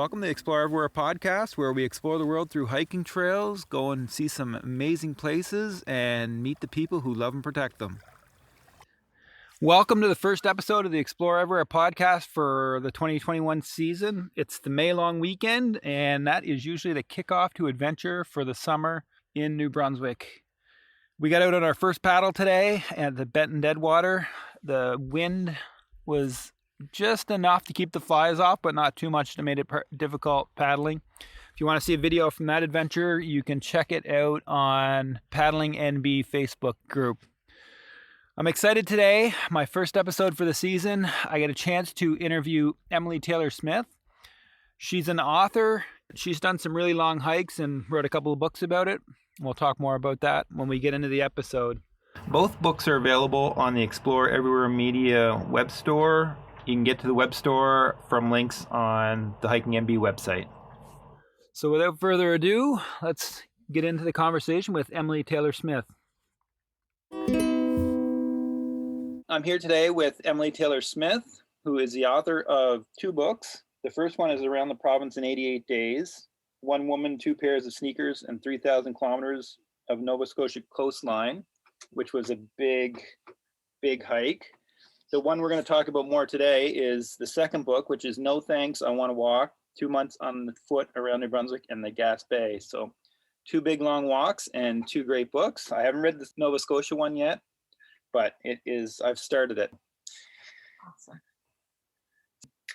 Welcome to the Explore Everywhere podcast, where we explore the world through hiking trails, go and see some amazing places, and meet the people who love and protect them. Welcome to the first episode of the Explore Everywhere podcast for the 2021 season. It's the May long weekend, and that is usually the kickoff to adventure for the summer in New Brunswick. We got out on our first paddle today at the Benton Deadwater. The wind was just enough to keep the flies off, but not too much to make it difficult paddling. If you want to see a video from that adventure, you can check it out on Paddling NB Facebook group. I'm excited today. My first episode for the season. I get a chance to interview Emily Taylor Smith. She's an author. She's done some really long hikes and wrote a couple of books about it. We'll talk more about that when we get into the episode. Both books are available on the Explore Everywhere Media web store. You can get to the web store from links on the Hiking NB website. So without further ado, let's get into the conversation with Emily Taylor Smith. I'm here today with Emily Taylor Smith, who is the author of two books. The first one is Around the Province in 88 Days, One Woman, Two Pairs of Sneakers, and 3,000 Kilometers of Nova Scotia Coastline, which was a big hike. The one we're going to talk about more today is the second book, which is No Thanks, I Want to Walk, 2 months on foot around New Brunswick and the Gaspé. So two big long walks and two great books. I haven't read the Nova Scotia one yet, but I've started it. Awesome.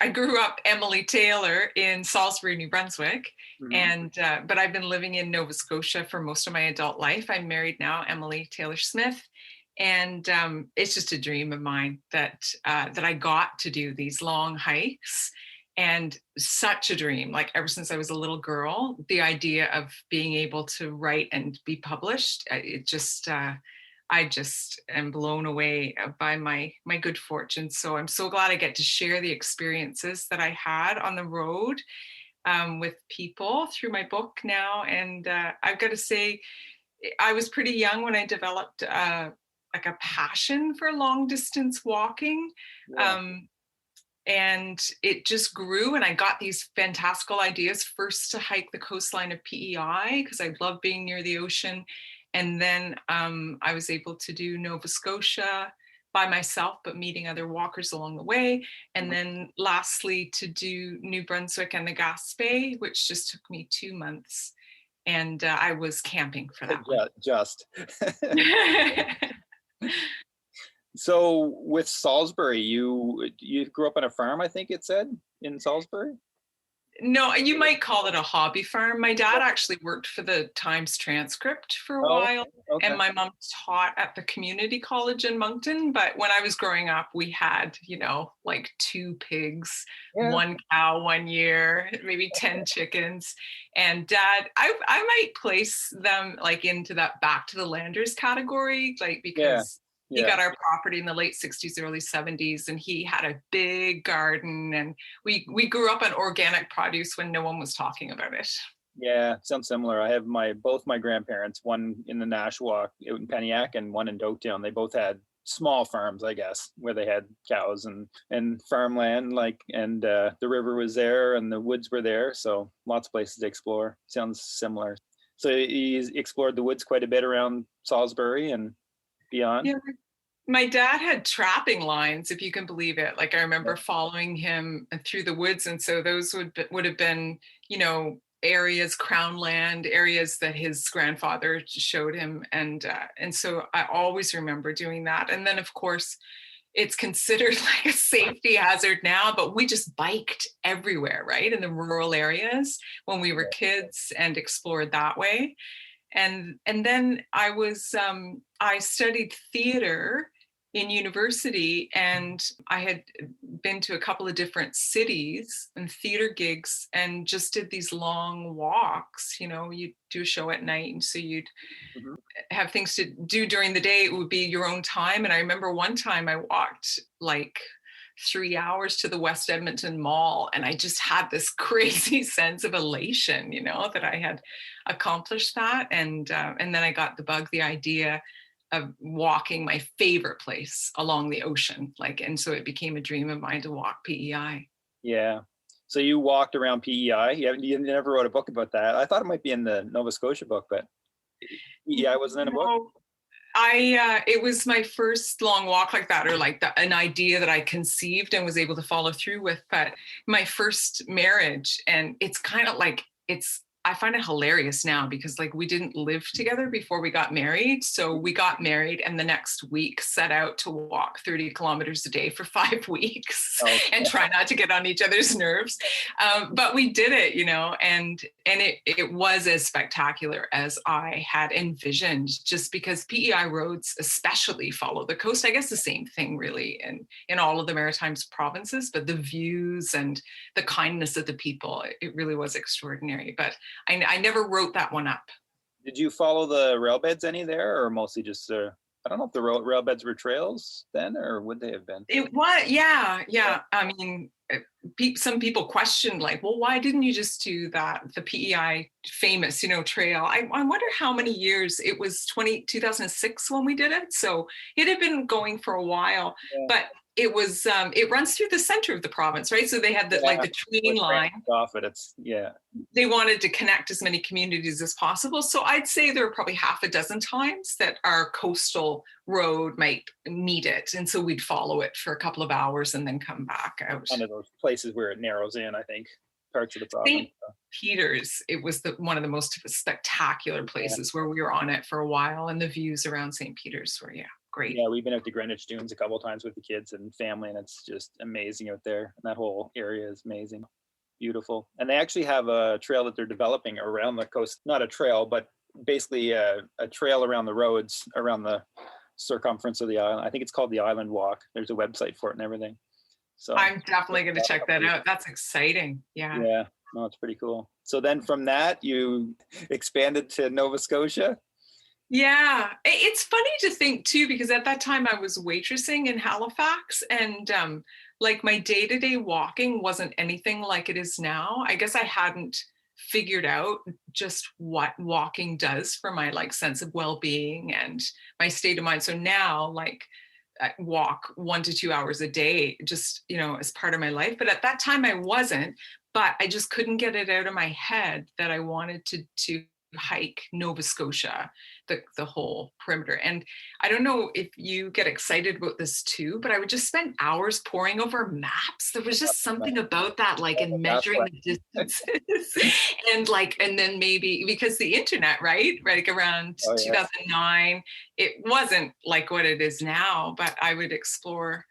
I grew up Emily Taylor in Salisbury, New Brunswick, but I've been living in Nova Scotia for most of my adult life. I'm married now, Emily Taylor Smith. And it's just a dream of mine that I got to do these long hikes, and such a dream. Like ever since I was a little girl, the idea of being able to write and be published, I just am blown away by my good fortune. So I'm so glad I get to share the experiences that I had on the road with people through my book now. And I've got to say, I was pretty young when I developed like a passion for long distance walking. Yeah. And it just grew, and I got these fantastical ideas first to hike the coastline of PEI because I love being near the ocean. And then I was able to do Nova Scotia by myself, but meeting other walkers along the way. And then lastly, to do New Brunswick and the Gaspé, which just took me 2 months. And I was camping for that one. Just. So with Salisbury, you grew up on a farm, I think it said, in Salisbury? No, you might call it a hobby farm. My dad actually worked for the Times Transcript for a while, and my mom taught at the community college in Moncton. But when I was growing up, we had, like 2 pigs, 1 cow 1 year, maybe 10 chickens. And Dad, I might place them like into that back to the landers category, like because he got our property in the late 60s, early 70s, and he had a big garden, and we grew up on organic produce when no one was talking about it. Yeah, sounds similar. I have both my grandparents, one in the Nashwauk out in Peniac and one in Doketown. They both had small farms, I guess, where they had cows and farmland, and the river was there and the woods were there. So lots of places to explore. Sounds similar. So you explored the woods quite a bit around Salisbury and beyond. Yeah. My dad had trapping lines, if you can believe it. Like I remember following him through the woods. And so those would have been, areas, crown land, areas that his grandfather showed him. And so I always remember doing that. And then of course, it's considered like a safety hazard now, but we just biked everywhere, right? In the rural areas when we were kids and explored that way. And then I studied theater in university, and I had been to a couple of different cities and theater gigs and just did these long walks. You'd do a show at night, and so you'd have things to do during the day. It would be your own time. And I remember one time I walked like 3 hours to the West Edmonton Mall, and I just had this crazy sense of elation, that I had accomplished that. And then I got the idea of walking my favorite place along the ocean, and so it became a dream of mine to walk PEI. Yeah. So you walked around PEI. You never wrote a book about that. I thought it might be in the Nova Scotia book, but PEI wasn't in a book. No, it was my first long walk like that, or like an idea that I conceived and was able to follow through with. But my first marriage, and it's kind of like, I find it hilarious now because like we didn't live together before we got married. So we got married and the next week set out to walk 30 kilometers a day for 5 weeks and try not to get on each other's nerves. But we did it, and it was as spectacular as I had envisioned, just because PEI roads especially follow the coast. I guess the same thing really in all of the Maritimes provinces, but the views and the kindness of the people, it really was extraordinary. But I never wrote that one up. Did you follow the rail beds any there, or mostly just I don't know if the rail beds were trails then, or would they have been? It was, yeah. I mean, some people questioned like, well, why didn't you just do the PEI famous, trail? I wonder how many years. It was 2006 when we did it. So it had been going for a while, but it was, it runs through the center of the province, right? So they had the train line. Off it, They wanted to connect as many communities as possible. So I'd say there were probably half a dozen times that our coastal road might meet it. And so we'd follow it for a couple of hours and then come back out. One of those places where it narrows in, I think, parts of the province. St. Peter's, it was one of the most spectacular places where we were on it for a while, and the views around St. Peter's were, great. Yeah, we've been out to Greenwich Dunes a couple of times with the kids and family, and it's just amazing out there. And that whole area is amazing, beautiful. And they actually have a trail that they're developing around the coast. Not a trail, but basically a trail around the roads, around the circumference of the island. I think it's called the Island Walk. There's a website for it and everything. So I'm definitely going to check that out. That's exciting. Yeah, no, it's pretty cool. So then from that, you expanded to Nova Scotia. Yeah, it's funny to think too, because at that time I was waitressing in Halifax, and like my day-to-day walking wasn't anything like it is now. I guess I hadn't figured out just what walking does for my sense of well-being and my state of mind. So now I walk 1 to 2 hours a day, just, as part of my life. But at that time I wasn't, but I just couldn't get it out of my head that I wanted to hike Nova Scotia, the whole perimeter. And I don't know if you get excited about this too, but I would just spend hours poring over maps. There was just something about that, and measuring the distances and then maybe because the internet, right? Around 2009, it wasn't like what it is now, but I would explore,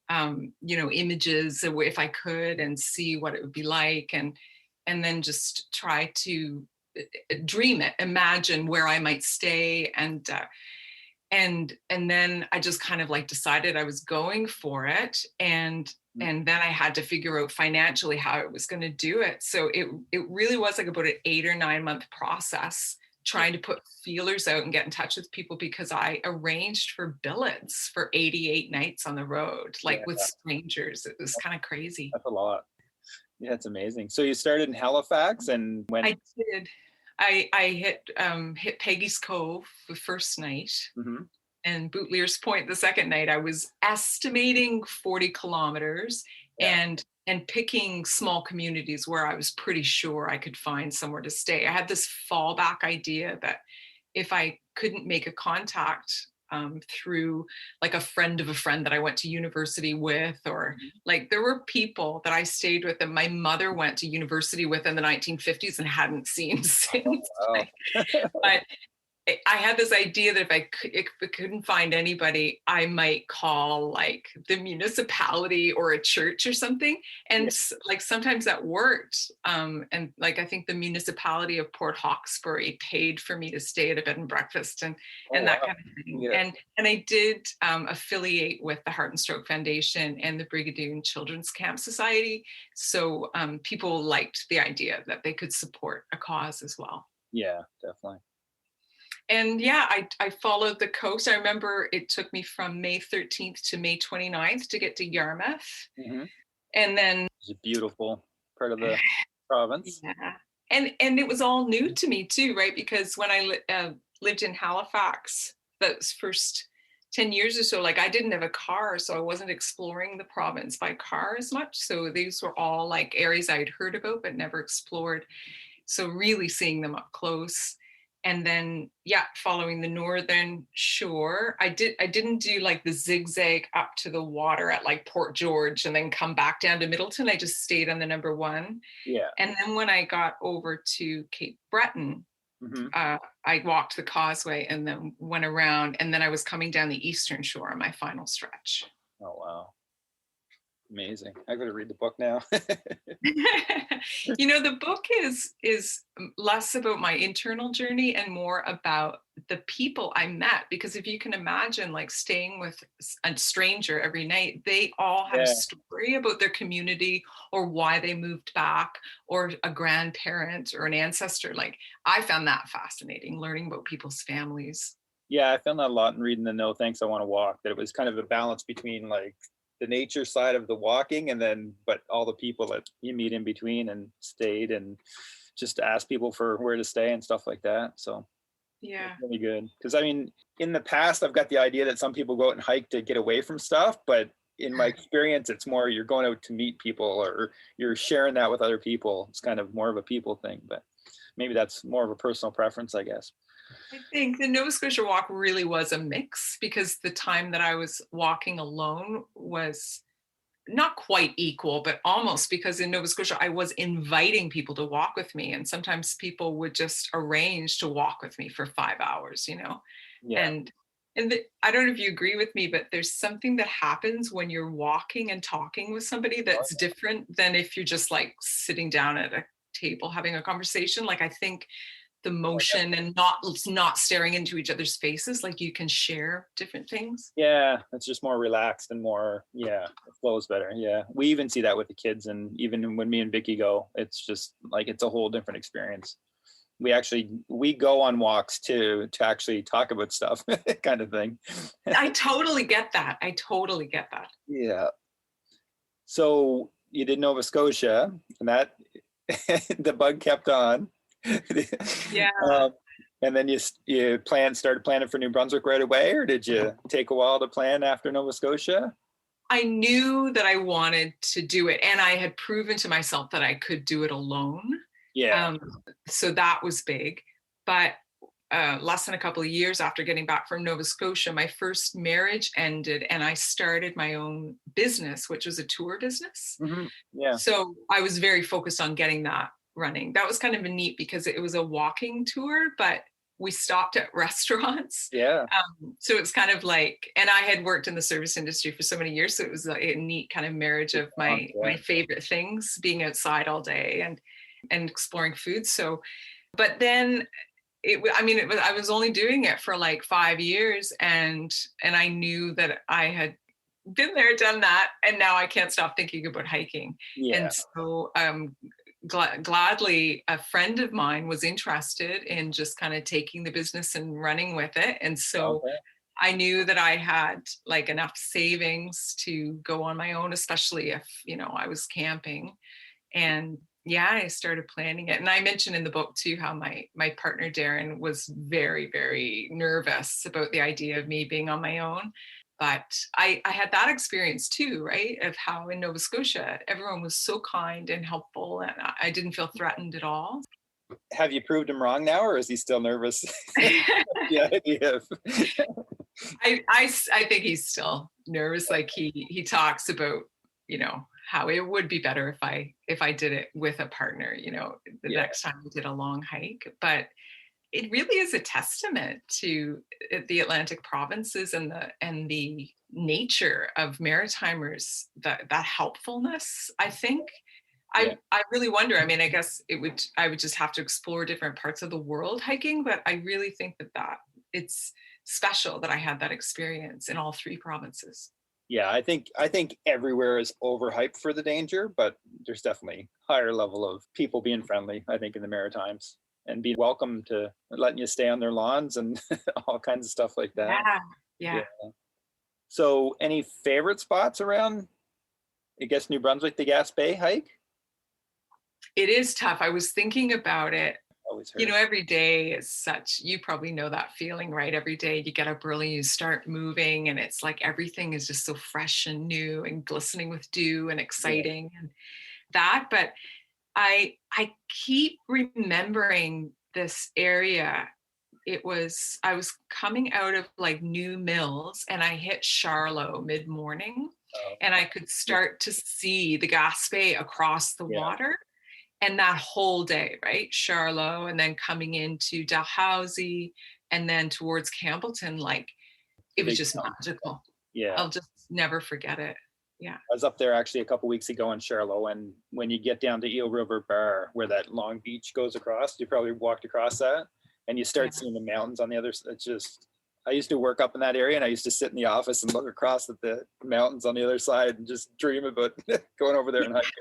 images if I could and see what it would be like. And then just try to dream it, imagine where I might stay, and then I just kind of decided I was going for it, and then I had to figure out financially how I was going to do it. So it really was about an 8 or 9 month process, trying to put feelers out and get in touch with people, because I arranged for billets for 88 nights on the road, with strangers. It was kind of crazy. That's a lot. Yeah, it's amazing. So you started in Halifax and went. I did. I hit Peggy's Cove the first night, and Bootlear's Point the second night. I was estimating 40 kilometers and picking small communities where I was pretty sure I could find somewhere to stay. I had this fallback idea that if I couldn't make a contact through a friend of a friend that I went to university with, or there were people that I stayed with that my mother went to university with in the 1950s and hadn't seen since. But I had this idea that if I couldn't find anybody, I might call the municipality or a church or something. And sometimes that worked. And I think the municipality of Port Hawkesbury paid for me to stay at a bed and breakfast and that kind of thing. Yeah. And I did affiliate with the Heart and Stroke Foundation and the Brigadoon Children's Camp Society. So people liked the idea that they could support a cause as well. Yeah, definitely. And I followed the coast. I remember it took me from May 13th to May 29th to get to Yarmouth. And then it's a beautiful part of the province. Yeah. And it was all new to me too, right? Because when I lived in Halifax, those first 10 years or so, like I didn't have a car, so I wasn't exploring the province by car as much. So these were all like areas I'd heard about but never explored. So really seeing them up close. And then following the northern shore. I didn't do like the zigzag up to the water at like Port George and then come back down to Middleton. I just stayed on the number one. Yeah. And then when I got over to Cape Breton, I walked the causeway and then went around, and then I was coming down the eastern shore on my final stretch. Oh, wow. Amazing. I gotta read the book now. The book is less about my internal journey and more about the people I met, because if you can imagine like staying with a stranger every night, they all had a story about their community or why they moved back, or a grandparent or an ancestor. Like I found that fascinating, learning about people's families. Yeah, I found that a lot in reading the No Thanks, I Want to Walk, that it was kind of a balance between like the nature side of the walking and then but all the people that you meet in between, and stayed and just ask people for where to stay and stuff like that. So it's really good, because I mean in the past I've got the idea that some people go out and hike to get away from stuff, but in my experience it's more you're going out to meet people or you're sharing that with other people. It's kind of more of a people thing, but maybe that's more of a personal preference, I guess. I think the Nova Scotia walk really was a mix, because the time that I was walking alone was not quite equal, but almost, because in Nova Scotia, I was inviting people to walk with me. And sometimes people would just arrange to walk with me for 5 hours, Yeah. And I don't know if you agree with me, but there's something that happens when you're walking and talking with somebody that's different than if you're just like sitting down at a table having a conversation. Like I think the motion and not staring into each other's faces, like you can share different things. Yeah, it's just more relaxed and more, it flows better. Yeah, we even see that with the kids, and even when me and Vicky go, it's just like it's a whole different experience. We go on walks to actually talk about stuff, kind of thing. I totally get that. Yeah. So you did Nova Scotia, and that the bug kept on. Yeah. And then you started planning for New Brunswick right away, or did you take a while to plan after Nova Scotia? I knew that I wanted to do it, and I had proven to myself that I could do it alone. Yeah. So that was big. But less than a couple of years after getting back from Nova Scotia, my first marriage ended, and I started my own business, which was a tour business. Mm-hmm. Yeah. So I was very focused on getting that running. That was kind of neat because it was a walking tour, but we stopped at restaurants. Yeah. So it's kind of like, and I had worked in the service industry for so many years, so it was a neat kind of marriage of my favorite things, being outside all day and exploring food. So, but then I was only doing it for like 5 years, and I knew that I had been there, done that, and now I can't stop thinking about hiking. Yeah. And so gladly a friend of mine was interested in just kind of taking the business and running with it. And so I knew that I had like enough savings to go on my own, especially if, I was camping. And I started planning it. And I mentioned in the book too, how my partner, Darren, was very, very nervous about the idea of me being on my own. But I had that experience too, right? Of how in Nova Scotia, everyone was so kind and helpful, and I didn't feel threatened at all. Have you proved him wrong now, or is he still nervous? Yeah. I think he's still nervous. Like he talks about, how it would be better if I did it with a partner, the next time we did a long hike. But it really is a testament to the Atlantic provinces and the nature of Maritimers, that helpfulness. I think I really wonder. I mean, I guess I would just have to explore different parts of the world hiking, but I really think that it's special that I had that experience in all 3 provinces. Yeah, I think everywhere is overhyped for the danger, but there's definitely higher level of people being friendly, I think, in the Maritimes, and being welcome to letting you stay on their lawns and all kinds of stuff like that. Yeah. So any favorite spots around, I guess, New Brunswick, the Gaspé hike? It is tough. I was thinking about it. always You heard. know, every day is such, you probably know that feeling, right? Every day you get up early, you start moving, and it's like everything is just so fresh and new and glistening with dew and Yeah. exciting and that. But I keep remembering this area. I was coming out of like New Mills and I hit Charlotte mid-morning, Oh, and I could start to see the Gaspé across the yeah. water. And that whole day, right? Charlotte, and then coming into Dalhousie, and then towards Campbellton, like The it was big just town. magical. Yeah. I'll just never forget it. Yeah. I was up there actually a couple weeks ago in Charlotte, and when you get down to Eel River Bar, where that long beach goes across, you probably walked across that, and you start Yeah. seeing the mountains on the other side. It's just, I used to work up in that area, and I used to sit in the office and look across at the mountains on the other side and just dream about going over there and hiking.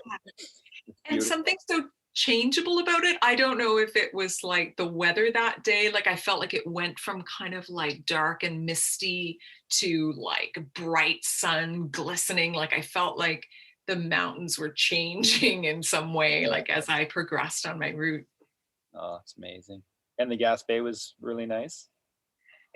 It's And beautiful. something so changeable about it. I don't know if it was like the weather that day. Like I felt like it went from kind of like dark and misty to like bright sun glistening. Like I felt like the mountains were changing in some way, Yeah. like as I progressed on my route. Oh, it's amazing. And the Gaspé was really nice.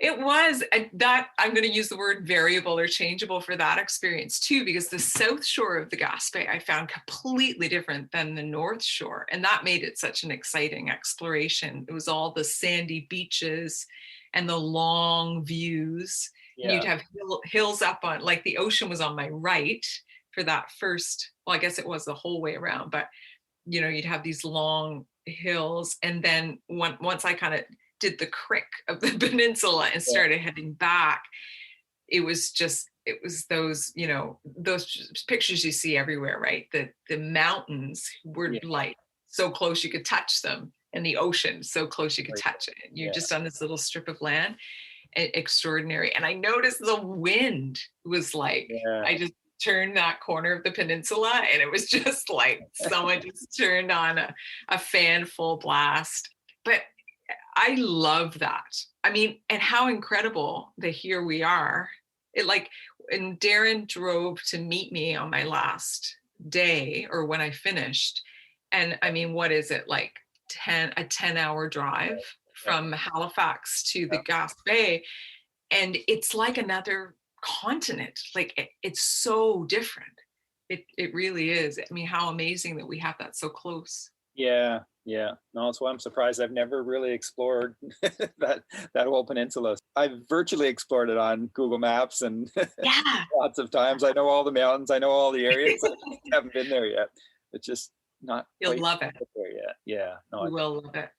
It was that I'm going to use the word variable or changeable for that experience too, because the south shore of the Gaspé I found completely different than the north shore. And that made it such an exciting exploration. It was all the sandy beaches and the long views. And you'd Yeah. have hills up on, like the ocean was on my right for that first, well, I guess it was the whole way around, but you know, you'd have these long hills. And then once I kind of did the crick of the peninsula and started heading back, it was those, you know, those pictures you see everywhere, right? The mountains were like so close you could touch them, and the ocean so close you could touch it. And you're just on this little strip of land. Extraordinary. And I noticed the wind was like, I just turned that corner of the peninsula and it was just like someone just turned on a fan full blast. But I love that. I mean, and how incredible that here we are. It like, and Darren drove to meet me on my last day or when I finished. And I mean, what is it, like a 10-hour drive from Halifax to the Gaspé? And it's like another continent. Like it's so different. It really is. I mean, how amazing that we have that so close. Yeah. No, that's why I'm surprised I've never really explored that whole peninsula. I've virtually explored it on Google Maps and lots of times. I know all the mountains, I know all the areas. I just haven't been there yet. It's just not. You'll love it. There yet. Yeah. No, you will love it.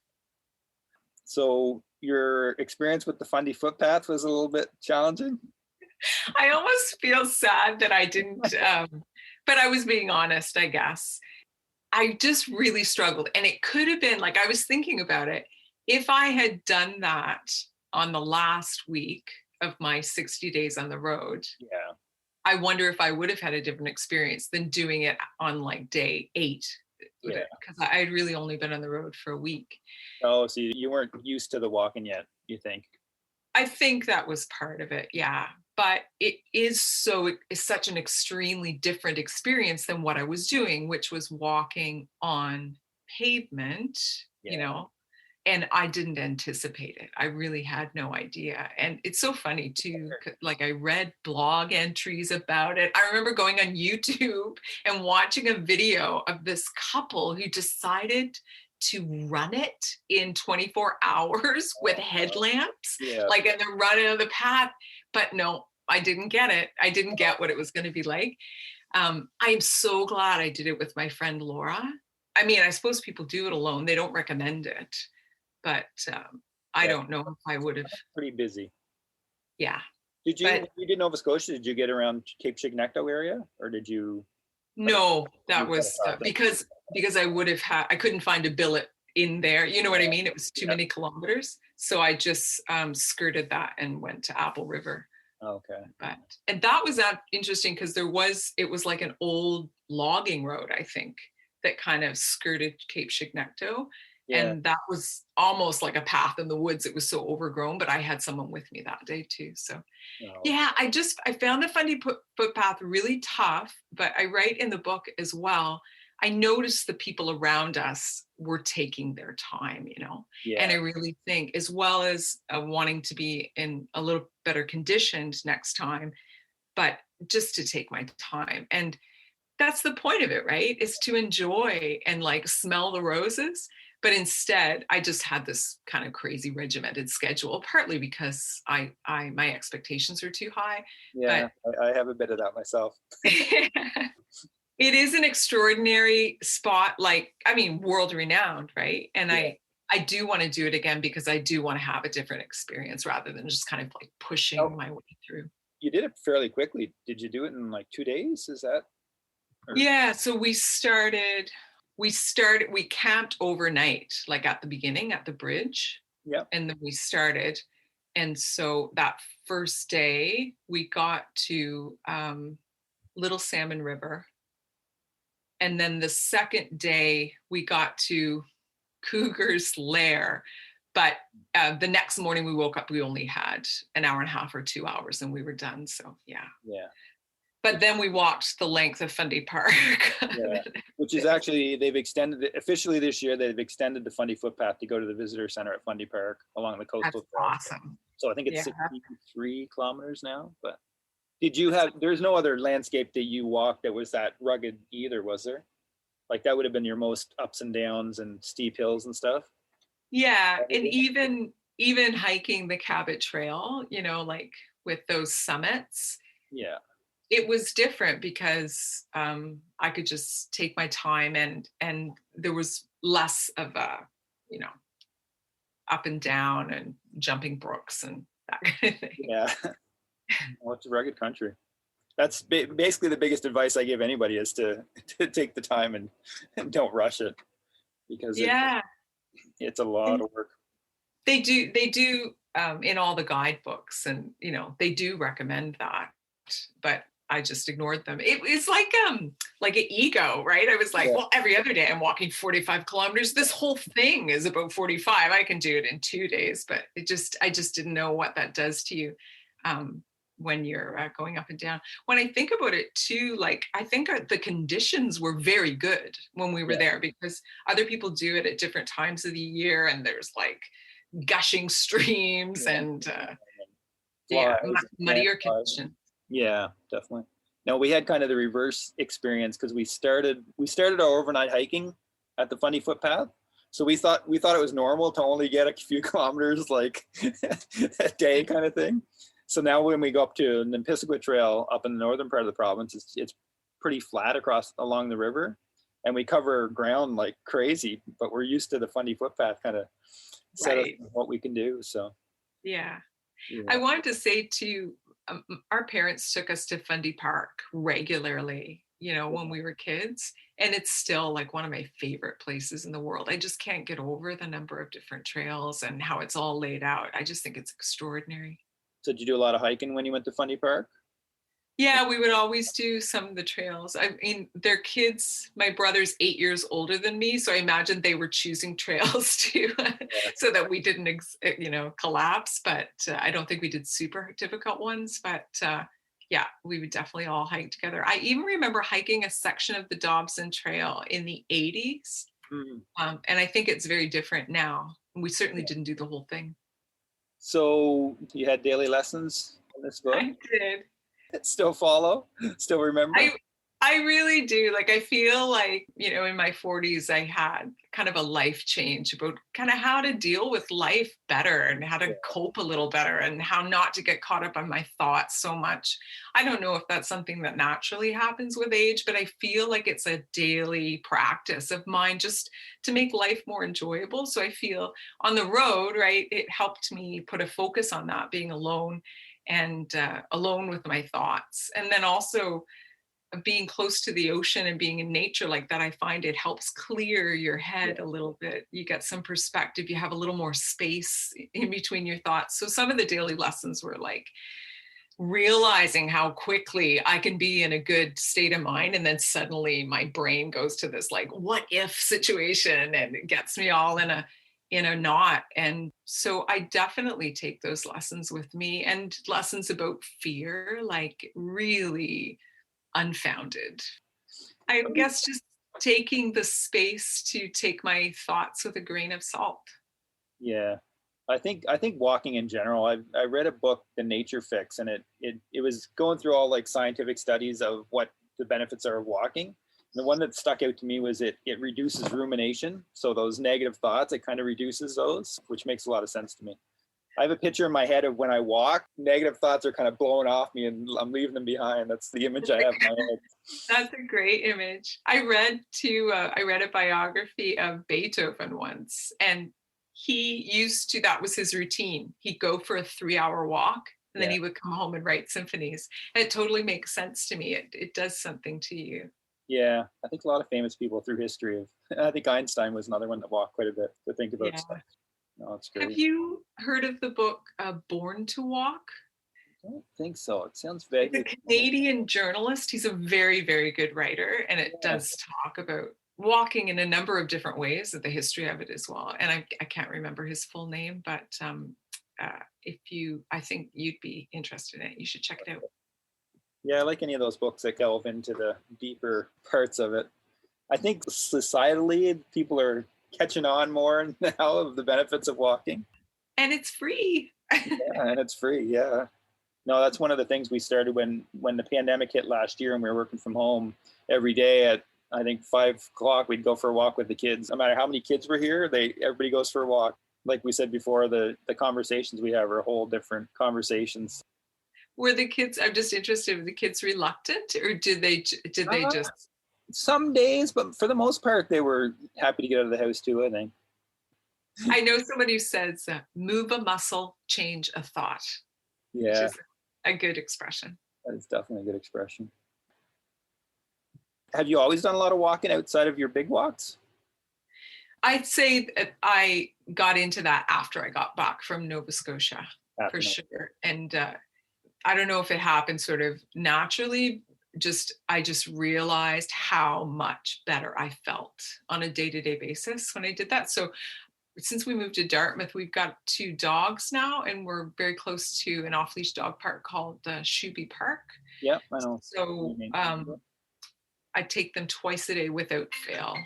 So your experience with the Fundy footpath was a little bit challenging. I almost feel sad that I didn't, but I was being honest, I guess. I just really struggled. And it could have been like, I was thinking about it. If I had done that on the last week of my 60 days on the road, I wonder if I would have had a different experience than doing it on like day 8. Because I had really only been on the road for a week. Oh, so you weren't used to the walking yet, you think? I think that was part of it, yeah. But it's such an extremely different experience than what I was doing, which was walking on pavement, you know, and I didn't anticipate it. I really had no idea. And it's so funny too, like I read blog entries about it. I remember going on YouTube and watching a video of this couple who decided to run it in 24 hours with headlamps, like, and they're running on the path. But no, I didn't get it. I didn't get what it was going to be like. I'm so glad I did it with my friend Laura. I mean, I suppose people do it alone. They don't recommend it, but I don't know if I would have. Pretty busy. Yeah. Did you did Nova Scotia? Did you get around Cape Chignecto area, or did you? No, that was because I would have I couldn't find a billet in there. You know what I mean? It was too many kilometers. So I just skirted that and went to Apple River. Okay. And that was interesting because it was like an old logging road, I think, that kind of skirted Cape Chignecto. And that was almost like a path in the woods. It was so overgrown, but I had someone with me that day too. So I found the Fundy footpath really tough, but I write in the book as well. I noticed the people around us were taking their time, and I really think, as well as wanting to be in a little better conditioned next time, but just to take my time. And that's the point of it, right? Is to enjoy and like smell the roses. But instead, I just had this kind of crazy regimented schedule, partly because my expectations are too high. Yeah, but I have a bit of that myself. It is an extraordinary spot, world renowned, right? And I do want to do it again because I do want to have a different experience rather than just kind of like pushing my way through. You did it fairly quickly. Did you do it in like 2 days? Is that? Yeah, so we camped overnight, like at the beginning at the bridge. Yeah. And then we started. And so that first day we got to Little Salmon River. And then the second day we got to Cougar's Lair. But the next morning we woke up, we only had an hour and a half or 2 hours and we were done. So yeah. But then we walked the length of Fundy Park. Which is actually, they've extended it officially this year. They've extended the Fundy footpath to go to the visitor center at Fundy Park along the coastal trail. Awesome. So I think it's 63 kilometers now. But there's no other landscape that you walked that was that rugged either, was there? Like that would have been your most ups and downs and steep hills and stuff. Yeah, and even hiking the Cabot Trail, like with those summits. Yeah. It was different because I could just take my time and there was less of a, up and down and jumping brooks and that kind of thing. Yeah. Well, it's a rugged country. That's basically the biggest advice I give anybody is to take the time and don't rush it because it's a lot of work. They do in all the guidebooks and, they do recommend that, but I just ignored them. It's like an ego, right? I was like, well, every other day I'm walking 45 kilometers. This whole thing is about 45. I can do it in 2 days, but I just didn't know what that does to you when you're going up and down. When I think about it too, I think the conditions were very good when we were there because other people do it at different times of the year and there's gushing streams and muddier conditions. Yeah, definitely. No, we had kind of the reverse experience because we started our overnight hiking at the Fundy footpath. So we thought it was normal to only get a few kilometers a day kind of thing. So now when we go up to the Piscataqua Trail up in the northern part of the province, it's pretty flat along the river and we cover ground like crazy, but we're used to the Fundy footpath kind of set up what we can do. So yeah. I wanted to say too, our parents took us to Fundy Park regularly, when we were kids. And it's still one of my favorite places in the world. I just can't get over the number of different trails and how it's all laid out. I just think it's extraordinary. So did you do a lot of hiking when you went to Fundy Park? Yeah, we would always do some of the trails. I mean, they're kids. My brother's 8 years older than me, so I imagine they were choosing trails too, so that we didn't, collapse. But I don't think we did super difficult ones. But yeah, we would definitely all hike together. I even remember hiking a section of the Dobson Trail in the 80s, and I think it's very different now. We certainly didn't do the whole thing. So you had daily lessons in this book? I did. Still follow? Still remember? I really do. I feel in my 40s, I had kind of a life change about kind of how to deal with life better and how to cope a little better and how not to get caught up on my thoughts so much. I don't know if that's something that naturally happens with age, but I feel like it's a daily practice of mine just to make life more enjoyable. So I feel on the road, right, it helped me put a focus on that, being alone and alone with my thoughts. And then also being close to the ocean and being in nature like that, I find it helps clear your head a little bit. You get some perspective, you have a little more space in between your thoughts. So some of the daily lessons were realizing how quickly I can be in a good state of mind. And then suddenly my brain goes to this what if situation and it gets me all in a knot. And so I definitely take those lessons with me and lessons about fear, really unfounded. I guess just taking the space to take my thoughts with a grain of salt. Yeah. I think walking in general, I read a book, The Nature Fix, and it was going through all like scientific studies of what the benefits are of walking. And the one that stuck out to me was it reduces rumination. So those negative thoughts, it kind of reduces those, which makes a lot of sense to me. I have a picture in my head of when I walk, negative thoughts are kind of blowing off me and I'm leaving them behind. That's the image I have in my head. That's a great image. I read a biography of Beethoven once, and that was his routine. He'd go for a 3-hour walk and then he would come home and write symphonies. And it totally makes sense to me. It does something to you. Yeah, I think a lot of famous people through history I think Einstein was another one that walked quite a bit to think about stuff. No, it's great. Have you heard of the book Born to Walk? I don't think so. It sounds vaguely. He's a Canadian journalist. He's a very, very good writer, and it does talk about walking in a number of different ways, the history of it as well. And I can't remember his full name, but I think you'd be interested in it. You should check it out. Yeah, I like any of those books that delve into the deeper parts of it. I think societally, people are catching on more now of the benefits of walking. And it's free. Yeah, and it's free, yeah. No, that's one of the things we started when the pandemic hit last year and we were working from home every day at, I think, 5:00, we'd go for a walk with the kids. No matter how many kids were here, everybody goes for a walk. Like we said before, the conversations we have are whole different conversations. Were the kids, I'm just interested, were the kids reluctant, or did they just? Some days, but for the most part, they were happy to get out of the house too, I think. I know somebody who says, move a muscle, change a thought. Yeah. Which is a good expression. That is definitely a good expression. Have you always done a lot of walking outside of your big walks? I'd say that I got into that after I got back from Nova Scotia, for sure. And I don't know if it happened sort of naturally. I just realized how much better I felt on a day-to-day basis when I did that. So since we moved to Dartmouth, we've got 2 dogs now, and we're very close to an off-leash dog park called Shuby Park. Yeah, I know. So I take them twice a day without fail.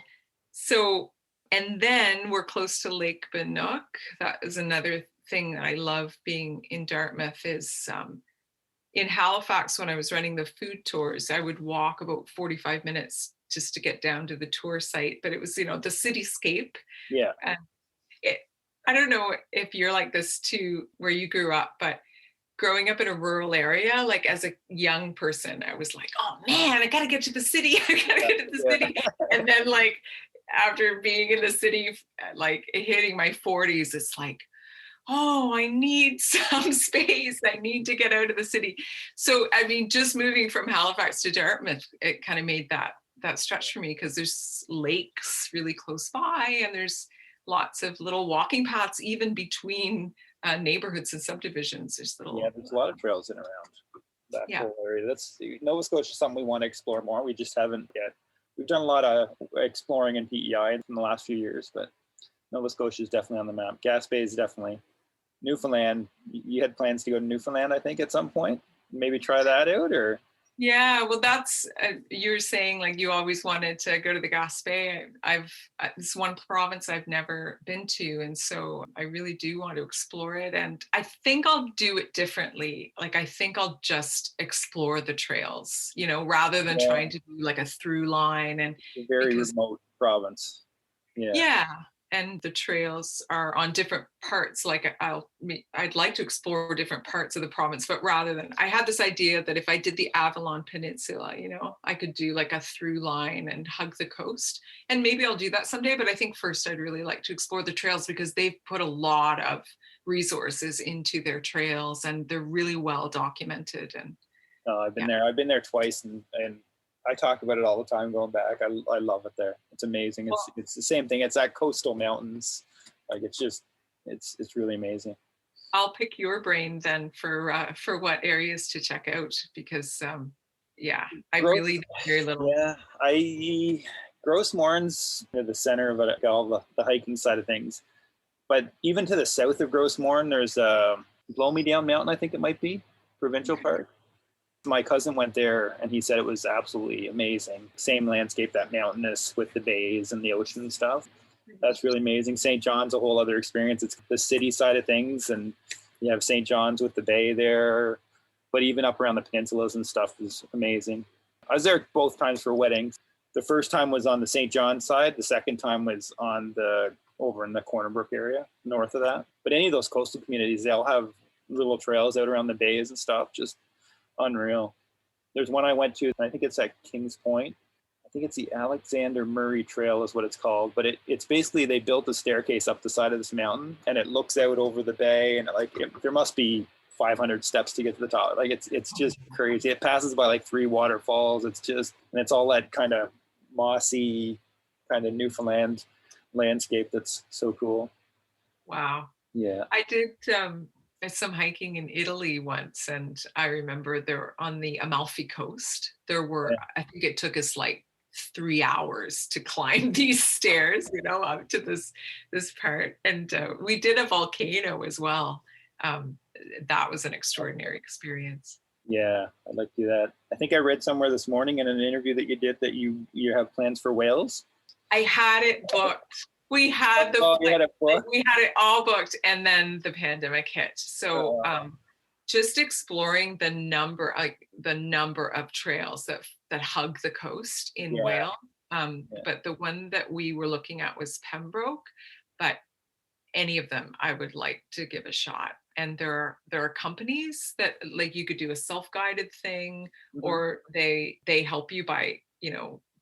So, and then we're close to Lake Banook. That is another thing that I love being in Dartmouth is in Halifax, when I was running the food tours, I would walk about 45 minutes just to get down to the tour site. But it was, the cityscape. Yeah. And I don't know if you're like this too, where you grew up, but growing up in a rural area, like as a young person, I was like, oh man, I got to get to the city. I got to get to the city. And then like after being in the city, like hitting my 40s, it's like, oh, I need some space. I need to get out of the city. So, I mean, just moving from Halifax to Dartmouth, it kind of made that stretch for me because there's lakes really close by and there's lots of little walking paths, even between neighborhoods and subdivisions. There's a lot of trails in around that whole area. That's Nova Scotia is something we want to explore more. We just haven't yet. We've done a lot of exploring in PEI in the last few years, but Nova Scotia is definitely on the map. Gaspé is definitely. Newfoundland, you had plans to go to Newfoundland, I think, at some point. Maybe try that out, or? Yeah, well, that's you're saying like you always wanted to go to the Gaspé. It's one province I've never been to, and so I really do want to explore it. And I think I'll do it differently. Like I think I'll just explore the trails, rather than trying to do like a through line. And a very remote province. Yeah. And the trails are on different parts. Like I'd like to explore different parts of the province, but rather than, I had this idea that if I did the Avalon Peninsula, I could do like a through line and hug the coast. And maybe I'll do that someday. But I think first I'd really like to explore the trails because they've put a lot of resources into their trails and they're really well documented. And I've been there. I've been there twice, and I talk about it all the time going back. I love it there. It's amazing. It's the same thing. It's at coastal mountains. Like it's really amazing. I'll pick your brain then for what areas to check out because I really know very little. Yeah, Gros Morne's the center of it, all the hiking side of things. But even to the south of Gros Morne, there's Blow Me Down Mountain, I think it might be, provincial park. My cousin went there and he said it was absolutely amazing. Same landscape, that mountainous with the bays and the ocean and stuff. That's really amazing. St. John's a whole other experience. It's the city side of things, and you have St. John's with the bay there, but even up around the peninsulas and stuff is amazing. I was there both times for weddings. The first time was on the St. John's side. The second time was over in the Corner Brook area, north of that. But any of those coastal communities, they'll have little trails out around the bays and stuff. Just unreal. There's one I went to, I think it's at Kings Point. I think it's the Alexander Murray Trail is what it's called. But it's basically, they built a staircase up the side of this mountain and it looks out over the bay, and there must be 500 steps to get to the top. Like it's just crazy. It passes by like 3 waterfalls. And it's all that kind of mossy, kind of Newfoundland landscape that's so cool. Wow. Yeah. I did some hiking in Italy once, and I remember there on the Amalfi Coast, I think it took us like 3 hours to climb these stairs, up to this part. And we did a volcano as well. That was an extraordinary experience. Yeah, I'd like to do that. I think I read somewhere this morning in an interview that you did that you have plans for Wales. I had it booked. We had you had it booked? We had it all booked, and then the pandemic hit. So just exploring the number of trails that hug the coast in Wales. But the one that we were looking at was Pembroke, but any of them I would like to give a shot. And there are companies that, like, you could do a self-guided thing, or they help you by,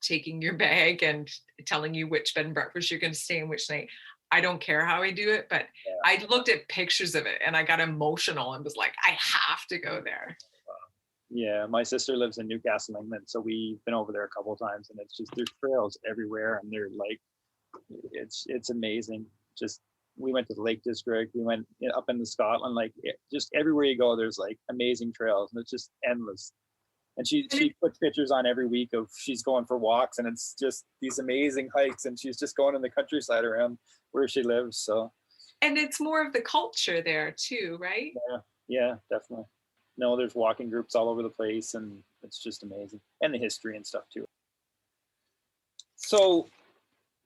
taking your bag and telling you which bed and breakfast you're going to stay in which night. I don't care how I do it, but I looked at pictures of it and I got emotional and was like, I have to go there. Yeah, my sister lives in Newcastle, England, so we've been over there a couple of times, and it's just, there's trails everywhere, and they're like, it's amazing. Just, we went to the Lake District, we went up into Scotland, like just everywhere you go, there's like amazing trails, and it's just endless. And she puts pictures on every week of she's going for walks, and it's just these amazing hikes, and she's just going in the countryside around where she lives. So, and it's more of the culture there too, right? Yeah, definitely. No, there's walking groups all over the place, and it's just amazing, and the history and stuff too. So,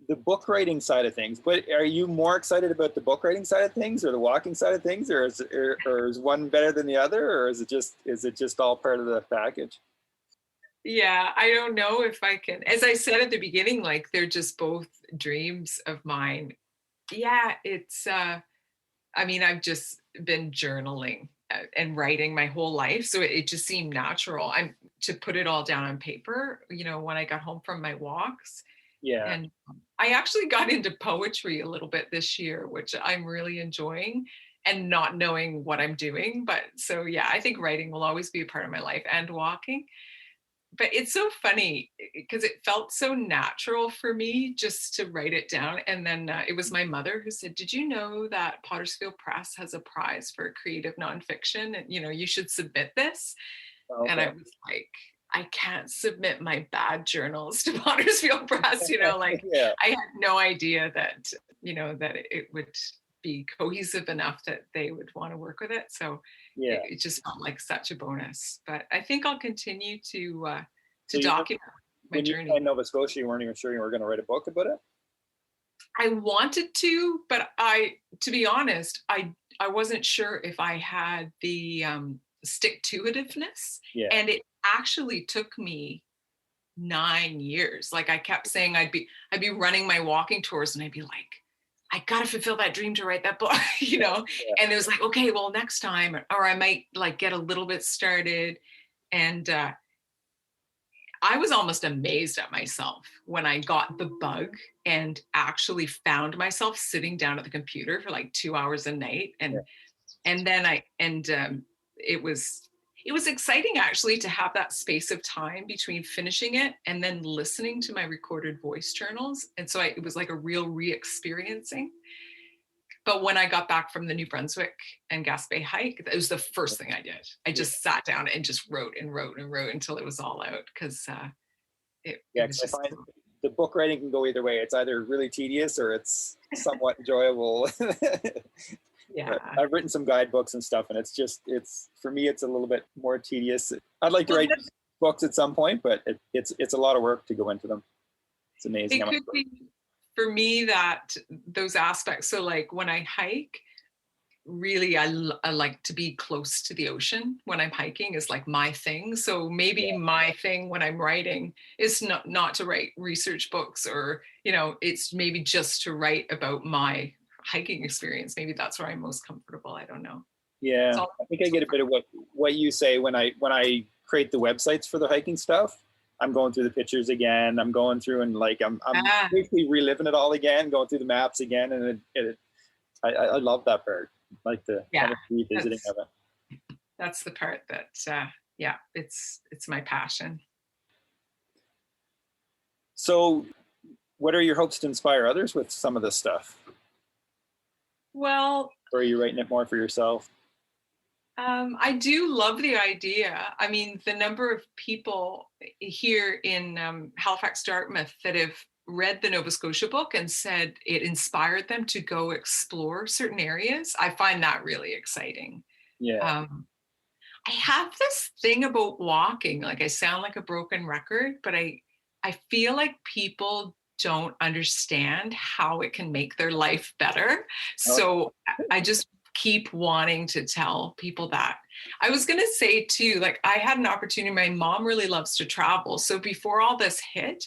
the book writing side of things, but are you more excited about the book writing side of things or the walking side of things, or is one better than the other, or is it just all part of the package? Yeah, I don't know if I can, as I said at the beginning, like, they're just both dreams of mine. Yeah, it's I've just been journaling and writing my whole life, so it just seemed natural to put it all down on paper, when I got home from my walks. Yeah. And I actually got into poetry a little bit this year, which I'm really enjoying, and not knowing what I'm doing. But so, yeah, I think writing will always be a part of my life, and walking. But it's so funny because it felt so natural for me just to write it down. And then it was my mother who said, did you know that Pottersfield Press has a prize for creative nonfiction? And, you should submit this. Okay. And I was like, I can't submit my bad journals to Pottersfield Press, I had no idea that, that it would be cohesive enough that they would want to work with it. So it just felt like such a bonus. But I think I'll continue to document my journey. In Nova Scotia, you weren't even sure you were going to write a book about it? I wanted to, but to be honest, I wasn't sure if I had the stick-to-itiveness. Yeah. And it actually took me 9 years. Like, I kept saying I'd be running my walking tours, and I'd be like, I gotta fulfill that dream to write that book, Yeah. And it was like, okay, well, next time, or I might like get a little bit started. And I was almost amazed at myself when I got the bug and actually found myself sitting down at the computer for like 2 hours a night. And then it was exciting actually to have that space of time between finishing it and then listening to my recorded voice journals. And so it was like a real re-experiencing. But when I got back from the New Brunswick and Gaspé hike, it was the first thing I did. I just sat down and just wrote and wrote and wrote until it was all out, because it was just... I find the book writing can go either way. It's either really tedious or it's somewhat enjoyable. Yeah. But I've written some guidebooks and stuff, and it's for me, it's a little bit more tedious. I'd like to write books at some point, but it's a lot of work to go into them. It's amazing. It could be for me that those aspects. So like when I hike, really I like to be close to the ocean when I'm hiking is like my thing. So maybe my thing when I'm writing is not to write research books, or it's maybe just to write about my hiking experience. Maybe that's where I'm most comfortable. I don't know. Yeah, I think I get a bit of what you say when I create the websites for the hiking stuff. I'm going through the pictures again. I'm going through and like I'm basically reliving it all again, going through the maps again, and I love that part. Like the kind of revisiting of it. That's the part that it's my passion. So what are your hopes to inspire others with some of this stuff? Well, or are you writing it more for yourself? I do love the idea. I mean, the number of people here in Halifax, Dartmouth that have read the Nova Scotia book and said it inspired them to go explore certain areas, I find that really exciting. Yeah. I have this thing about walking, like I sound like a broken record, but I feel like people don't understand how it can make their life better. So I just keep wanting to tell people that. I was going to say too, like I had an opportunity, my mom really loves to travel. So before all this hit,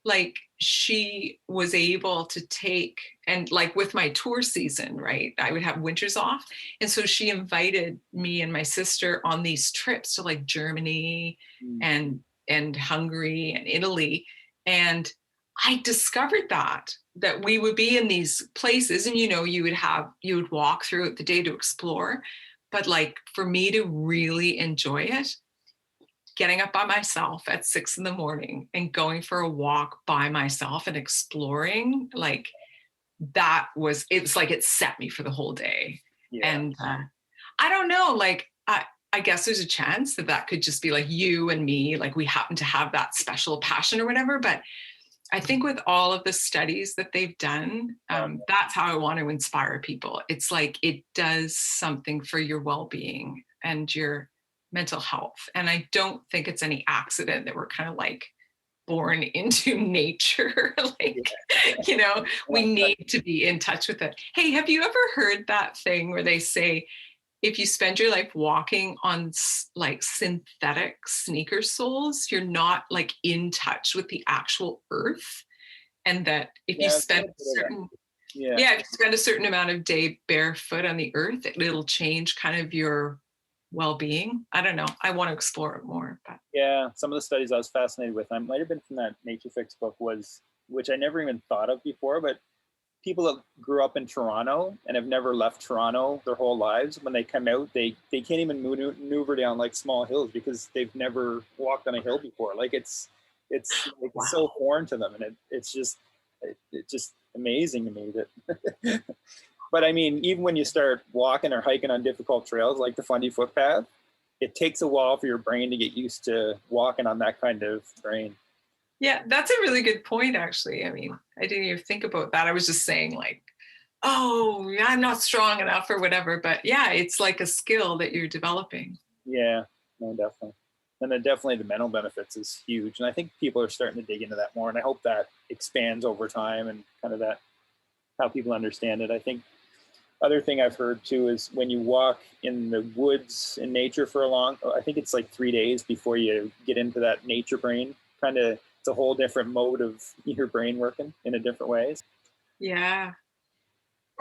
like she was able to take, and like with my tour season, right, I would have winters off. And so she invited me and my sister on these trips to like Germany and Hungary and Italy. And I discovered that we would be in these places and, you would walk throughout the day to explore. But like for me to really enjoy it, getting up by myself at 6 a.m. and going for a walk by myself and exploring, like it's like it set me for the whole day. Yeah. And I don't know, like I guess there's a chance that could just be like you and me, like we happen to have that special passion or whatever. But I think with all of the studies that they've done, that's how I want to inspire people. It's like it does something for your well-being and your mental health. And I don't think it's any accident that we're kind of like born into nature. We need to be in touch with it. Hey, have you ever heard that thing where they say, if you spend your life walking on like synthetic sneaker soles, you're not like in touch with the actual earth? And that if you spend if you spend a certain amount of day barefoot on the earth, it'll change kind of your well-being. I don't know. I want to explore it more. But. Yeah, some of the studies I was fascinated with, I might have been from that Nature Fix book, which I never even thought of before, but people that grew up in Toronto and have never left Toronto their whole lives, when they come out, they can't even maneuver down like small hills because they've never walked on a hill before. Like it's like wow. So foreign to them, and it's just amazing to me that. But I mean, even when you start walking or hiking on difficult trails like the Fundy footpath, it takes a while for your brain to get used to walking on that kind of terrain. Yeah, that's a really good point, actually. I mean, I didn't even think about that. I was just saying like, oh, I'm not strong enough or whatever. But yeah, it's like a skill that you're developing. Yeah, no, definitely. And then definitely the mental benefits is huge. And I think people are starting to dig into that more. And I hope that expands over time and kind of that, how people understand it. I think other thing I've heard too is when you walk in the woods in nature for I think it's like 3 days before you get into that nature brain. Kind of, it's a whole different mode of your brain working in a different ways. Yeah.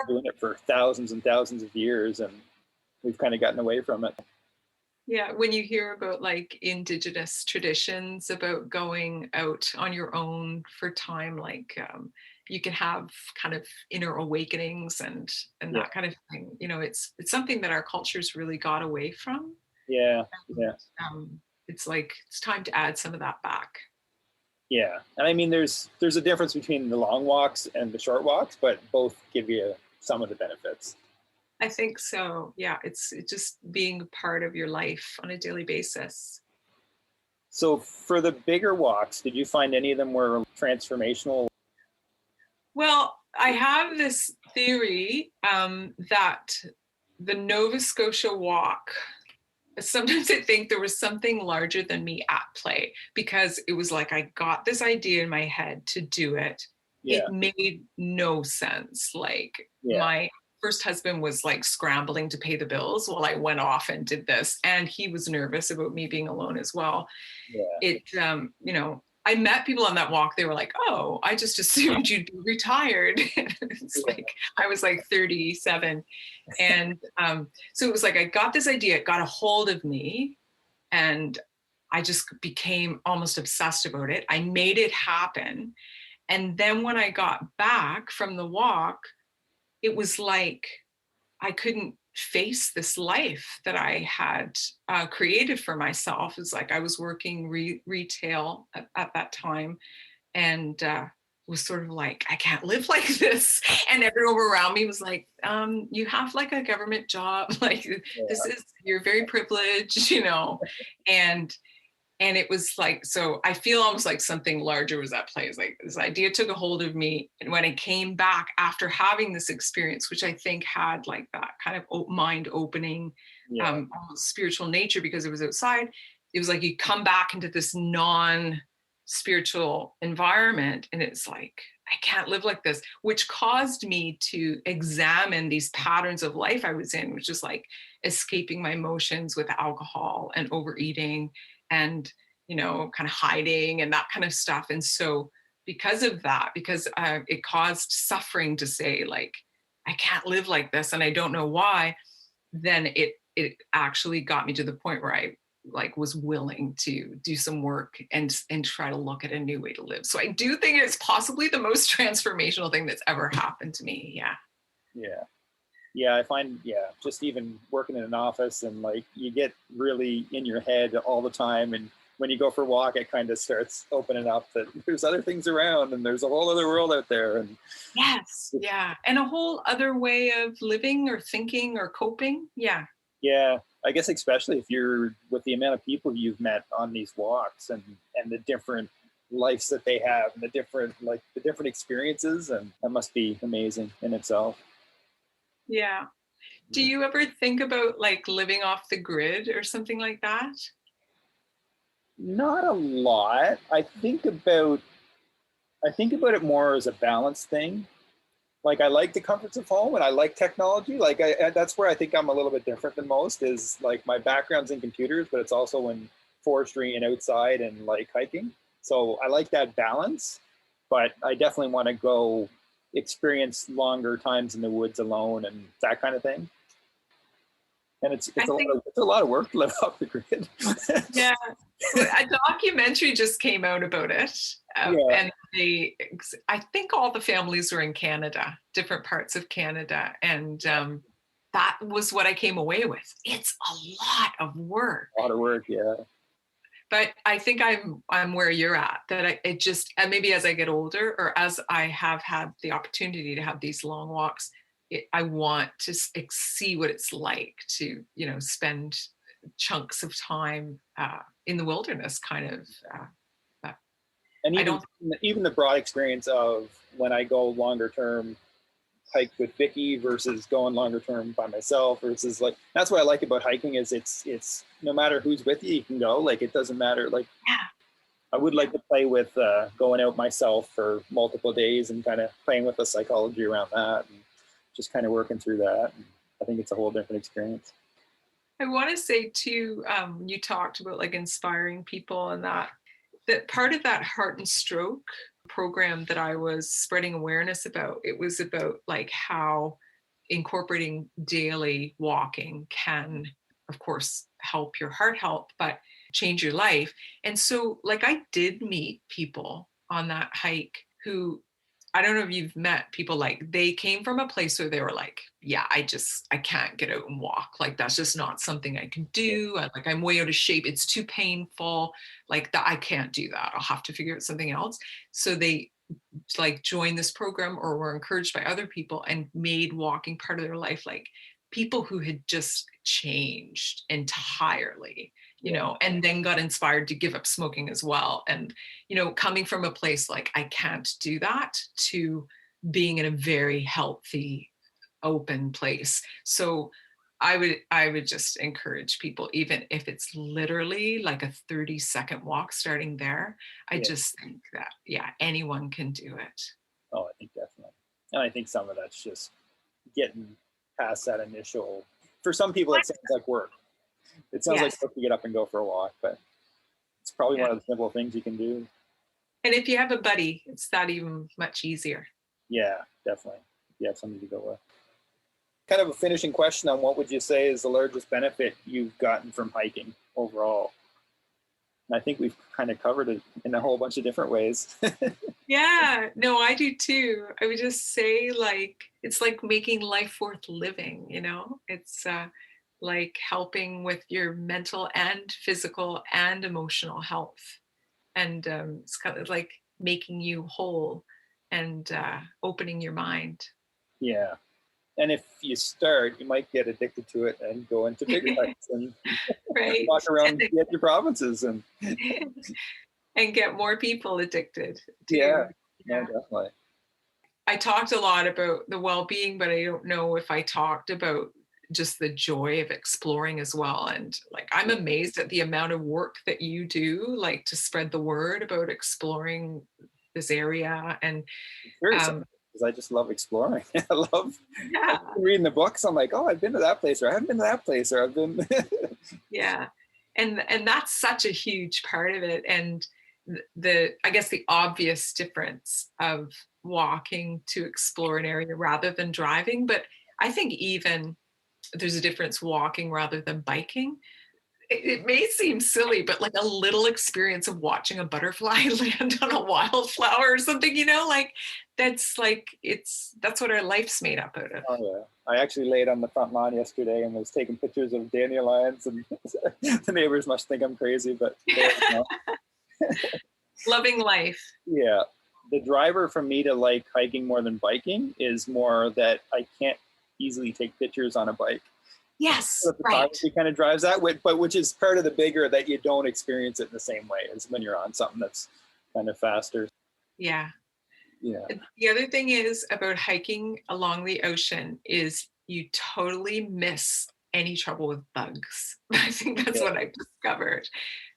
Doing it for thousands and thousands of years, and we've kind of gotten away from it. Yeah, when you hear about like Indigenous traditions about going out on your own for time, like you can have kind of inner awakenings and that kind of thing. It's something that our cultures really got away from. Yeah, it's like it's time to add some of that back. Yeah, and I mean, there's a difference between the long walks and the short walks, but both give you some of the benefits. I think so. Yeah, it's just being part of your life on a daily basis. So for the bigger walks, did you find any of them were transformational? Well, I have this theory that the Nova Scotia walk, sometimes I think there was something larger than me at play, because it was like I got this idea in my head to do it. Yeah. It made no sense. Like Yeah. my first husband was like scrambling to pay the bills while I went off and did this. And he was nervous about me being alone as well. Yeah. It, I met people on that walk. They were like, oh, I just assumed you'd be retired. It's like, I was like 37. And so it was like, I got this idea, it got a hold of me, and I just became almost obsessed about it. I made it happen. And then when I got back from the walk, it was like, I couldn't face this life that I had created for myself. It's like I was working retail at that time, and was sort of like, I can't live like this. And everyone around me was like, you have like a government job, like this is, you're very privileged, and it was like, so I feel almost like something larger was at play. It's like this idea took a hold of me. And when I came back after having this experience, which I think had like that kind of mind opening, almost spiritual nature, because it was outside, it was like you come back into this non-spiritual environment, and it's like, I can't live like this, which caused me to examine these patterns of life I was in, which is like escaping my emotions with alcohol and overeating, and kind of hiding and that kind of stuff. And so because of that, because it caused suffering to say like, I can't live like this and I don't know why, then it actually got me to the point where I like was willing to do some work and try to look at a new way to live. So I do think it's possibly the most transformational thing that's ever happened to me. Yeah, I find, just even working in an office, and like you get really in your head all the time. And when you go for a walk, it kind of starts opening up that there's other things around and there's a whole other world out there. And yes, and a whole other way of living or thinking or coping. Yeah, I guess especially if you're with the amount of people you've met on these walks, and the different lives that they have, and the different experiences, and that must be amazing in itself. Yeah. Do you ever think about like living off the grid or something like that? Not a lot. I think about it more as a balance thing. Like I like the comforts of home, and I like technology. Like that's where I think I'm a little bit different than most, is like my background's in computers, but it's also in forestry and outside and like hiking. So I like that balance, but I definitely want to go experience longer times in the woods alone and that kind of thing. And it's a lot of work to live off the grid. Yeah, a documentary just came out about it, and I think all the families were in Canada, different parts of Canada, and that was what I came away with. It's a lot of work. A lot of work, yeah. But I think I'm where you're at, that it just, and maybe as I get older, or as I have had the opportunity to have these long walks, I want to see what it's like to, spend chunks of time in the wilderness, kind of. And even the broad experience of when I go longer term hike with Vicky versus going longer term by myself, versus like, that's what I like about hiking, is it's no matter who's with you, you can go. Like it doesn't matter. Like I would like to play with going out myself for multiple days and kind of playing with the psychology around that, and just kind of working through that. And I think it's a whole different experience. I want to say too, you talked about like inspiring people, and that part of that Heart and Stroke program that I was spreading awareness about, it was about like how incorporating daily walking can, of course, help your heart health, but change your life. And so like I did meet people on that hike who, I don't know if you've met people, like they came from a place where they were like, yeah, I can't get out and walk. Like, that's just not something I can do. I'm way out of shape. It's too painful. Like that, I can't do that. I'll have to figure out something else. So they like joined this program, or were encouraged by other people, and made walking part of their life. Like people who had just changed entirely, and then got inspired to give up smoking as well. And, coming from a place like, I can't do that, to being in a very healthy, open place. So I would just encourage people, even if it's literally like a 30-second walk starting there. I Yeah. just think that, yeah, anyone can do it. Oh, I think definitely. And I think some of that's just getting past that initial, for some people, it sounds like work. It sounds like Yes. work to get up and go for a walk, but it's probably Yeah. one of the simple things you can do. And if you have a buddy, it's that even much easier. Yeah, definitely. If you have somebody to go with. Kind of a finishing question on what would you say is the largest benefit you've gotten from hiking overall? And I think we've kind of covered it in a whole bunch of different ways. Yeah, no, I do too. I would just say, like, it's like making life worth living, you know? It's like helping with your mental and physical and emotional health. And it's kind of like making you whole and opening your mind. Yeah. And if you start, you might get addicted to it and go into bigger hikes and Right. walk around the edge of provinces and And get more people addicted too. yeah, no, definitely. I talked a lot about the well-being, but I don't know if I talked about just the joy of exploring as well. And like, I'm amazed at the amount of work that you do, like to spread the word about exploring this area. And Very simple, because I just love exploring. I love yeah, reading the books. I'm like, oh, I've been to that place, or I haven't been to that place, or I've been. yeah. And that's such a huge part of it. And the I guess the obvious difference of walking to explore an area rather than driving, but I think even there's a difference walking rather than biking. It may seem silly, but like a little experience of watching a butterfly land on a wildflower or something, you know, that's what our life's made up out of. Oh yeah, I actually laid on the front lawn yesterday and was taking pictures of dandelions, and the neighbors must think I'm crazy, but you know. Loving life. Yeah, the driver for me to like hiking more than biking is more that I can't easily take pictures on a bike. Yes, So the right. photography kind of drives that way, but which is part of the bigger that you don't experience it in the same way as when you're on something that's kind of faster. Yeah. Yeah. The other thing is about hiking along the ocean is you totally miss any trouble with bugs. I think that's what I've discovered,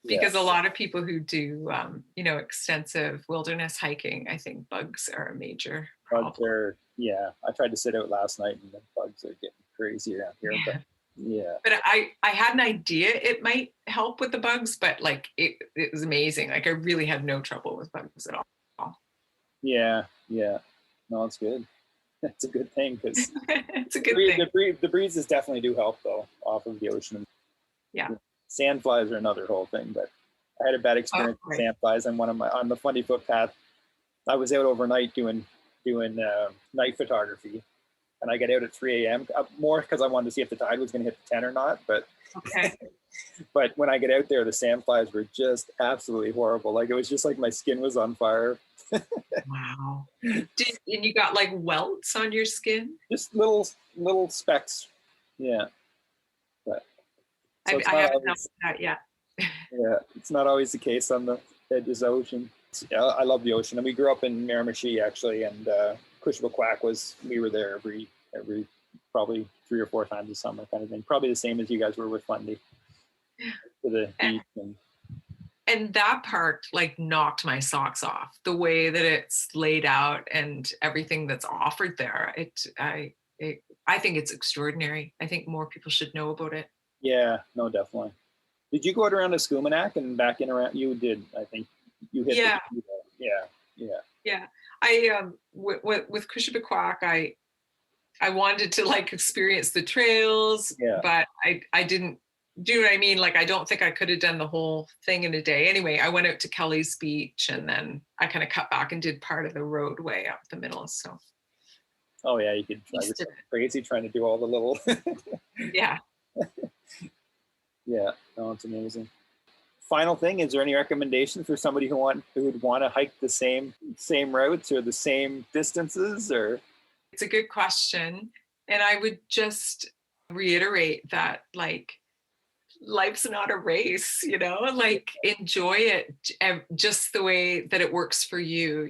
because a lot of people who do, extensive wilderness hiking, I think bugs are a major problem. Bugs are, yeah. I tried to sit out last night and the bugs are getting crazy around here. But yeah. But I had an idea it might help with the bugs, but like it was amazing. Like I really had no trouble with bugs at all. Yeah. No, it's good. It's a good thing because it's a good thing. The breezes definitely do help though off of the ocean. Yeah. Sandflies are another whole thing, but I had a bad experience with sandflies on the 20-foot path. I was out overnight doing night photography, and I got out at 3 a.m. More because I wanted to see if the tide was going to hit the 10 or not. But but when I get out there, the sandflies were just absolutely horrible. Like it was just like my skin was on fire. Wow. And you got like welts on your skin? Just little specks. Yeah. But so I haven't noticed that yet. Yeah, it's not always the case on the edges of the ocean. Yeah, I love the ocean, and we grew up in Miramichi actually, and Quebec we were there every probably 3 or 4 times a summer kind of thing. Probably the same as you guys were with Fundy. To the beach and that park like knocked my socks off. The way that it's laid out and everything that's offered there, I think it's extraordinary. I think more people should know about it. Yeah, no, definitely. Did you go out around to Scumanak and back in around? You did, I think. You hit. Yeah. Yeah. I with Quebec, I wanted to like experience the trails, but I didn't. Do you know what I mean? Like, I don't think I could have done the whole thing in a day. Anyway, I went out to Kelly's Beach and then I kind of cut back and did part of the roadway up the middle. So. Oh yeah, you could drive yourself crazy trying to do all the little. Yeah. Yeah, no, it's amazing. Final thing, is there any recommendations for somebody who would want to hike the same routes or the same distances? Or it's a good question, and I would just reiterate that like life's not a race, like enjoy it just the way that it works for you,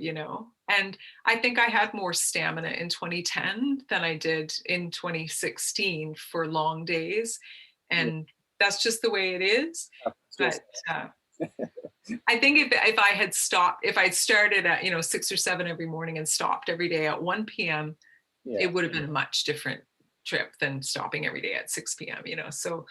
And I think I had more stamina in 2010 than I did in 2016 for long days. And that's just the way it is. But I think if I had stopped, if I'd started at, 6 or 7 every morning and stopped every day at 1 p.m., it would have been a much different trip than stopping every day at 6 p.m., So,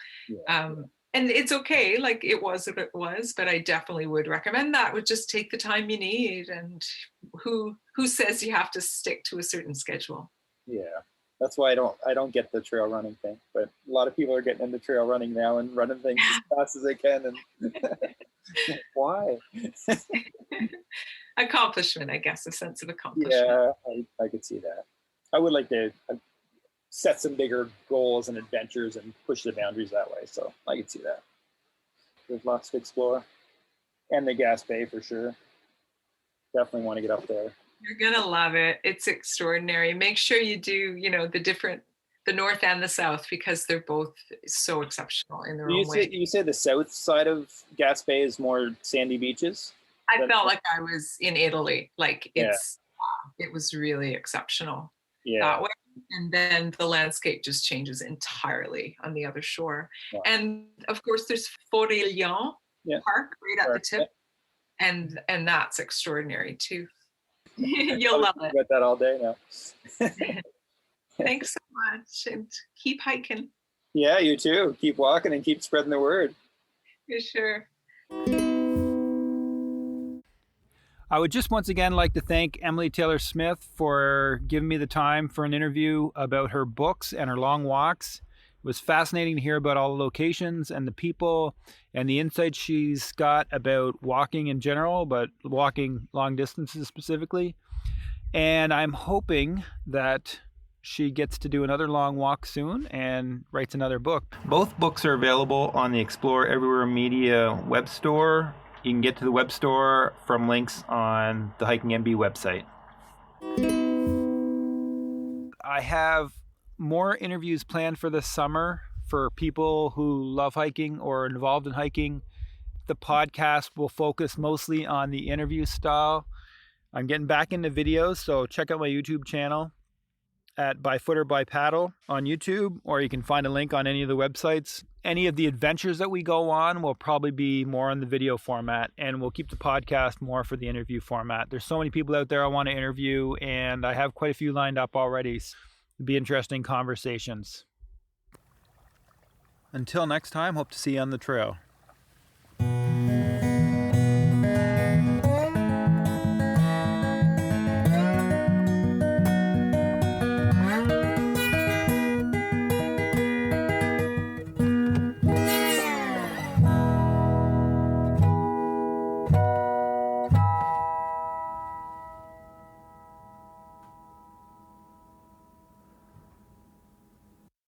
and it's okay, like it was what it was, but I definitely would recommend that. Would just take the time you need, and who says you have to stick to a certain schedule? Yeah, that's why I don't get the trail running thing, but a lot of people are getting into trail running now and running things as fast as they can. And why? Accomplishment, I guess, a sense of accomplishment. Yeah, I could see that. I would like to set some bigger goals and adventures and push the boundaries that way. So I could see that. There's lots to explore. And the Gaspé for sure. Definitely want to get up there. You're going to love it. It's extraordinary. Make sure you do, the north and the south, because they're both so exceptional in their own way. You say the south side of Gaspé is more sandy beaches? I felt like I was in Italy. Like it was really exceptional that way. And then the landscape just changes entirely on the other shore. Wow. And of course there's Forêt-Lyon Park right at the tip. And that's extraordinary too. You'll love it. Got that all day now. Thanks so much, and keep hiking. Yeah, you too. Keep walking and keep spreading the word. For sure. I would just once again like to thank Emily Taylor Smith for giving me the time for an interview about her books and her long walks. It was fascinating to hear about all the locations and the people and the insights she's got about walking in general, but walking long distances specifically. And I'm hoping that she gets to do another long walk soon and writes another book. Both books are available on the Explore Everywhere Media web store. You can get to the web store from links on the Hiking MB website. I have more interviews planned for this summer for people who love hiking or are involved in hiking. The podcast will focus mostly on the interview style. I'm getting back into videos, so check out my YouTube channel at By Foot or By Paddle on YouTube, or you can find a link on any of the websites. Any of the adventures that we go on will probably be more in the video format, and we'll keep the podcast more for the interview format. There's so many people out there I want to interview, and I have quite a few lined up already. It'll be interesting conversations. Until next time, hope to see you on the trail.